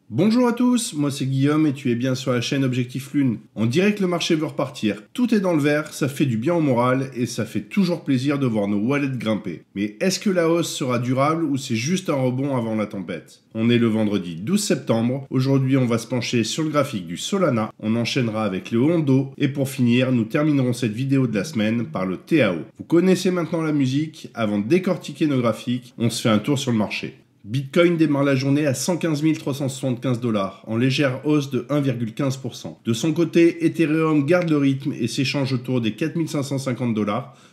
Bonjour à tous, moi c'est Guillaume et tu es bien sur la chaîne Objectif Lune. On dirait que le marché veut repartir. Tout est dans le vert, ça fait du bien au moral et ça fait toujours plaisir de voir nos wallets grimper. Mais est-ce que la hausse sera durable ou c'est juste un rebond avant la tempête? On est le vendredi 12 septembre. Aujourd'hui on va se pencher sur le graphique du Solana. On enchaînera avec le Hondo et pour finir nous terminerons cette vidéo de la semaine par le TAO. Vous connaissez maintenant la musique. Avant de décortiquer nos graphiques, on se fait un tour sur le marché. Bitcoin démarre la journée à 115 375 $, en légère hausse de 1,15%. De son côté, Ethereum garde le rythme et s'échange autour des 4 550 $,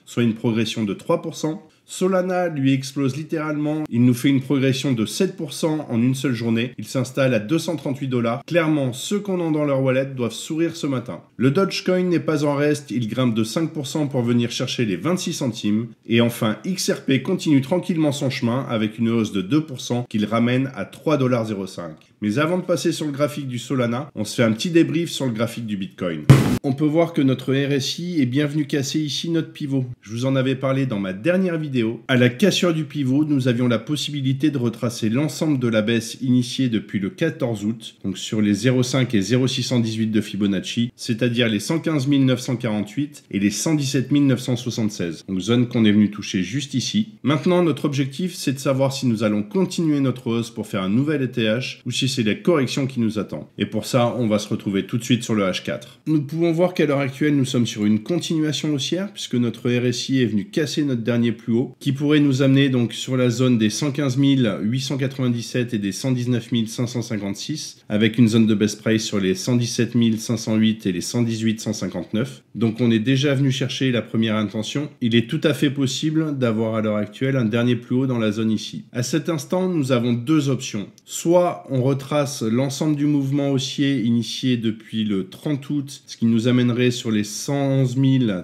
soit une progression de 3%. Solana lui explose littéralement, il nous fait une progression de 7% en une seule journée, il s'installe à 238 $. Clairement, ceux qu'on a dans leur wallet doivent sourire ce matin. Le Dogecoin n'est pas en reste, il grimpe de 5% pour venir chercher les 26 centimes. Et enfin, XRP continue tranquillement son chemin avec une hausse de 2% qu'il ramène à 3,05 $. Mais avant de passer sur le graphique du Solana, on se fait un petit débrief sur le graphique du Bitcoin. On peut voir que notre RSI est bien venu casser ici notre pivot. Je vous en avais parlé dans ma dernière vidéo. À la cassure du pivot, nous avions la possibilité de retracer l'ensemble de la baisse initiée depuis le 14 août, donc sur les 0,5 et 0,618 de Fibonacci, c'est-à-dire les 115 948 et les 117 976, donc zone qu'on est venu toucher juste ici. Maintenant, notre objectif, c'est de savoir si nous allons continuer notre hausse pour faire un nouvel ETH ou si c'est la correction qui nous attend. Et pour ça, on va se retrouver tout de suite sur le H4. Nous pouvons voir qu'à l'heure actuelle, nous sommes sur une continuation haussière puisque notre RSI est venu casser notre dernier plus haut qui pourrait nous amener donc sur la zone des 115 897 et des 119 556 avec une zone de best price sur les 117 508 et les 118 159. Donc on est déjà venu chercher la première intention. Il est tout à fait possible d'avoir à l'heure actuelle un dernier plus haut dans la zone ici. À cet instant, nous avons deux options. Soit on retrace l'ensemble du mouvement haussier initié depuis le 30 août, ce qui nous amènerait sur les 111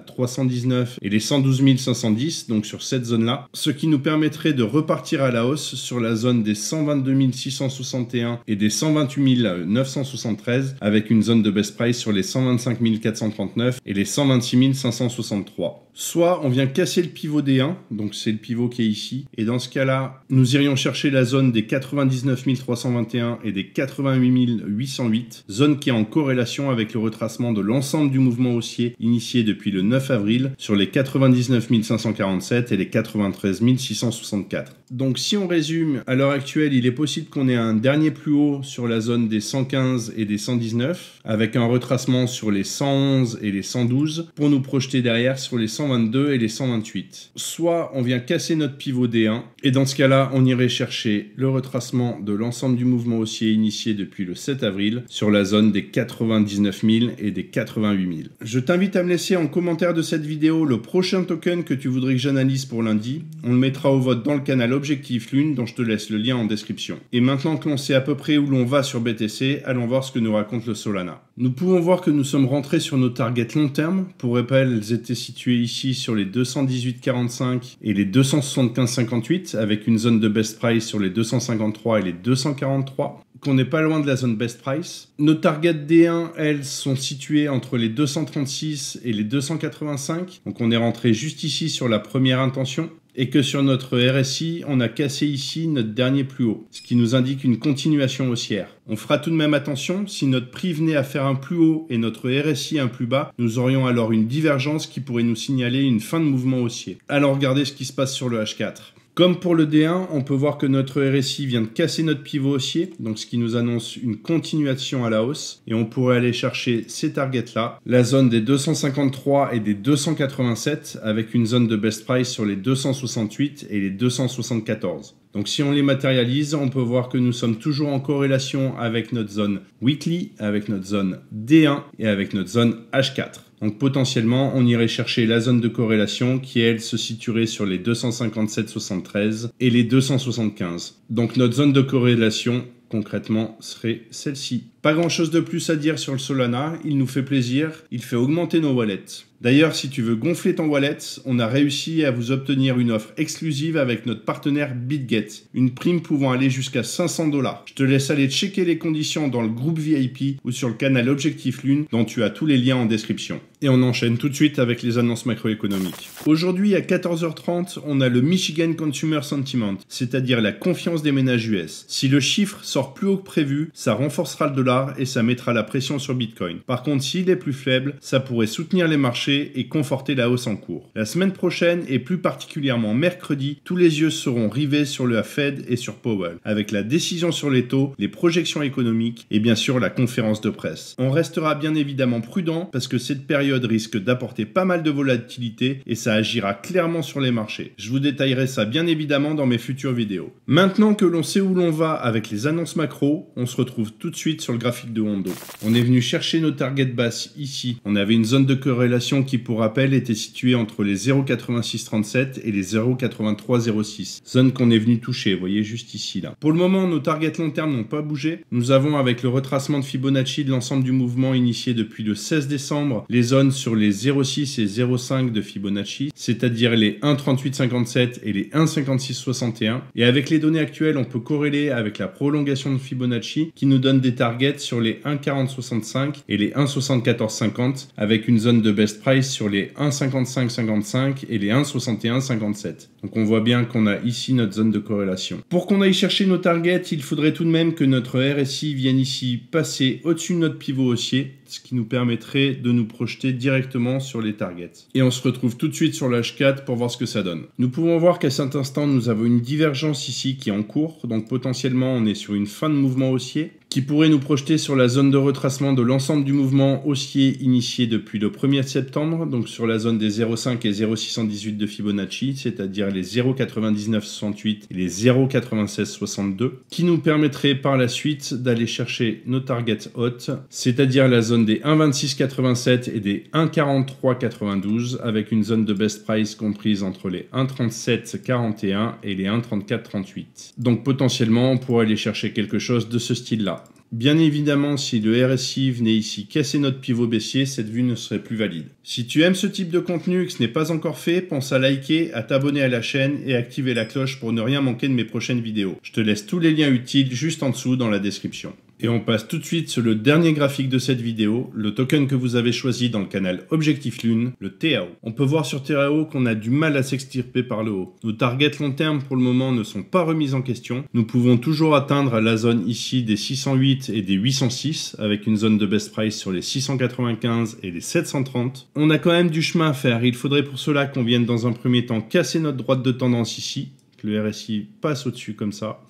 319 et les 112 510, donc sur cette zone-là, ce qui nous permettrait de repartir à la hausse sur la zone des 122 661 et des 128 973 avec une zone de best price sur les 125 439 et les 126 563. Soit on vient casser le pivot D1, donc c'est le pivot qui est ici, et dans ce cas-là, nous irions chercher la zone des 99 321 et des 88 808, zone qui est en corrélation avec le retracement de l'ensemble du mouvement haussier initié depuis le 9 avril sur les 99 547 et les 93 664. Donc si on résume, à l'heure actuelle, il est possible qu'on ait un dernier plus haut sur la zone des 115 et des 119, avec un retracement sur les 111 et les 112, pour nous projeter derrière sur les 122 et les 128. Soit on vient casser notre pivot D1, et dans ce cas-là, on irait chercher le retracement de l'ensemble du mouvement haussier initié depuis le 7 avril sur la zone des 99 000 et des 88 000. Je t'invite à me laisser en commentaire de cette vidéo le prochain token que tu voudrais que j'analyse pour lundi. On le mettra au vote dans le canal Objectif Lune, dont je te laisse le lien en description. Et maintenant que l'on sait à peu près où l'on va sur BTC, allons voir ce que nous raconte le Solana. Nous pouvons voir que nous sommes rentrés sur nos targets long terme. Pour rappel, elles étaient situées ici sur les 218,45 et les 275,58 avec une zone de best price sur les 253 et les 243. Qu'on n'est pas loin de la zone best price. Nos targets D1, elles, sont situées entre les 236 et les 285. Donc on est rentré juste ici sur la première intention. Et que sur notre RSI, on a cassé ici notre dernier plus haut, ce qui nous indique une continuation haussière. On fera tout de même attention, si notre prix venait à faire un plus haut et notre RSI un plus bas, nous aurions alors une divergence qui pourrait nous signaler une fin de mouvement haussier. Alors regardez ce qui se passe sur le H4. Comme pour le D1, on peut voir que notre RSI vient de casser notre pivot haussier, donc ce qui nous annonce une continuation à la hausse. Et on pourrait aller chercher ces targets-là, la zone des 253 et des 287, avec une zone de best price sur les 268 et les 274. Donc si on les matérialise, on peut voir que nous sommes toujours en corrélation avec notre zone weekly, avec notre zone D1 et avec notre zone H4. Donc potentiellement, on irait chercher la zone de corrélation qui, elle, se situerait sur les 257,73 et les 275. Donc notre zone de corrélation, concrètement, serait celle-ci. Pas grand chose de plus à dire sur le Solana, il nous fait plaisir, il fait augmenter nos wallets. D'ailleurs, si tu veux gonfler ton wallet, on a réussi à vous obtenir une offre exclusive avec notre partenaire BitGet, une prime pouvant aller jusqu'à 500 $. Je te laisse aller checker les conditions dans le groupe VIP ou sur le canal Objectif Lune dont tu as tous les liens en description. Et on enchaîne tout de suite avec les annonces macroéconomiques. Aujourd'hui à 14h30, on a le Michigan Consumer Sentiment, c'est-à-dire la confiance des ménages US. Si le chiffre sort plus haut que prévu, ça renforcera le dollar et ça mettra la pression sur Bitcoin. Par contre, s'il est plus faible, ça pourrait soutenir les marchés et conforter la hausse en cours. La semaine prochaine et plus particulièrement mercredi, tous les yeux seront rivés sur le Fed et sur Powell, avec la décision sur les taux, les projections économiques et bien sûr la conférence de presse. On restera bien évidemment prudent parce que cette période risque d'apporter pas mal de volatilité et ça agira clairement sur les marchés. Je vous détaillerai ça bien évidemment dans mes futures vidéos. Maintenant que l'on sait où l'on va avec les annonces macro, on se retrouve tout de suite sur le graphique de Hondo. On est venu chercher nos targets basses ici. On avait une zone de corrélation qui, pour rappel, était située entre les 0,8637 et les 0,8306. Zone qu'on est venu toucher, vous voyez juste ici là. Pour le moment, nos targets long terme n'ont pas bougé. Nous avons, avec le retracement de Fibonacci de l'ensemble du mouvement initié depuis le 16 décembre, les zones sur les 0,6 et 0,5 de Fibonacci, c'est-à-dire les 1,3857 et les 1,5661. Et avec les données actuelles, on peut corréler avec la prolongation de Fibonacci qui nous donne des targets sur les 1,4065 et les 1,7450 avec une zone de best price sur les 1,5555 et les 1,6157. Donc on voit bien qu'on a ici notre zone de corrélation. Pour qu'on aille chercher nos targets, il faudrait tout de même que notre RSI vienne ici passer au-dessus de notre pivot haussier, ce qui nous permettrait de nous projeter directement sur les targets. Et on se retrouve tout de suite sur le H4 pour voir ce que ça donne. Nous pouvons voir qu'à cet instant, nous avons une divergence ici qui est en cours, donc potentiellement on est sur une fin de mouvement haussier, qui pourrait nous projeter sur la zone de retracement de l'ensemble du mouvement haussier initié depuis le 1er septembre, donc sur la zone des 0,5 et 0,618 de Fibonacci, c'est-à-dire les 0,9968 et les 0,9662, qui nous permettrait par la suite d'aller chercher nos targets hautes, c'est-à-dire la zone des 1,2687 et des 1,4392, avec une zone de best price comprise entre les 1,3741 et les 1,3438. Donc potentiellement, on pourrait aller chercher quelque chose de ce style-là. Bien évidemment, si le RSI venait ici casser notre pivot baissier, cette vue ne serait plus valide. Si tu aimes ce type de contenu et que ce n'est pas encore fait, pense à liker, à t'abonner à la chaîne et activer la cloche pour ne rien manquer de mes prochaines vidéos. Je te laisse tous les liens utiles juste en dessous dans la description. Et on passe tout de suite sur le dernier graphique de cette vidéo, le token que vous avez choisi dans le canal Objectif Lune, le TAO. On peut voir sur TAO qu'on a du mal à s'extirper par le haut. Nos targets long terme pour le moment ne sont pas remis en question. Nous pouvons toujours atteindre la zone ici des 608 et des 806 avec une zone de best price sur les 695 et les 730. On a quand même du chemin à faire. Il faudrait pour cela qu'on vienne dans un premier temps casser notre droite de tendance ici, que le RSI passe au-dessus comme ça,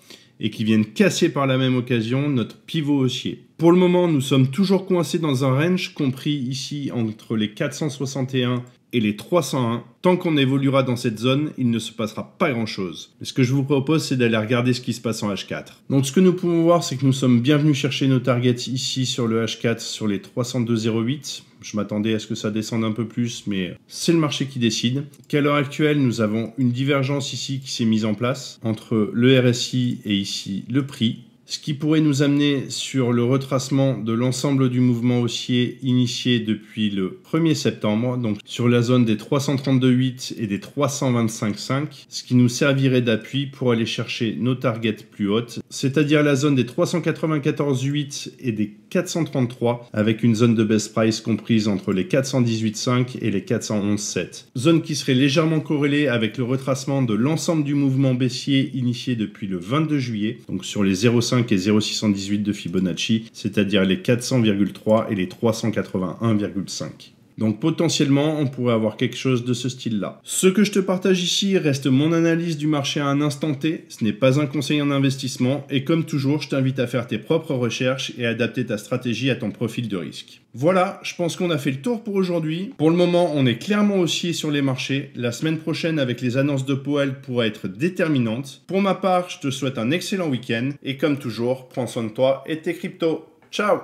et qui viennent casser par la même occasion notre pivot haussier. Pour le moment, nous sommes toujours coincés dans un range compris ici entre les 461 et les 301. Tant qu'on évoluera dans cette zone, il ne se passera pas grand-chose. Ce que je vous propose, c'est d'aller regarder ce qui se passe en H4. Donc ce que nous pouvons voir, c'est que nous sommes bien venus chercher nos targets ici sur le H4, sur les 302,08. Je m'attendais à ce que ça descende un peu plus, mais c'est le marché qui décide. Qu'à l'heure actuelle, nous avons une divergence ici qui s'est mise en place entre le RSI et ici le prix, ce qui pourrait nous amener sur le retracement de l'ensemble du mouvement haussier initié depuis le 1er septembre, donc sur la zone des 332,8 et des 325,5, ce qui nous servirait d'appui pour aller chercher nos targets plus hautes, c'est-à-dire la zone des 394,8 et des 433, avec une zone de best price comprise entre les 418,5 et les 411,7. Zone qui serait légèrement corrélée avec le retracement de l'ensemble du mouvement baissier initié depuis le 22 juillet, donc sur les 0,5 et 0,618 de Fibonacci, c'est-à-dire les 400,3 et les 381,5. Donc potentiellement, on pourrait avoir quelque chose de ce style-là. Ce que je te partage ici reste mon analyse du marché à un instant T. Ce n'est pas un conseil en investissement. Et comme toujours, je t'invite à faire tes propres recherches et à adapter ta stratégie à ton profil de risque. Voilà, je pense qu'on a fait le tour pour aujourd'hui. Pour le moment, on est clairement haussier sur les marchés. La semaine prochaine, avec les annonces de Powell, pourra être déterminante. Pour ma part, je te souhaite un excellent week-end. Et comme toujours, prends soin de toi et tes cryptos. Ciao!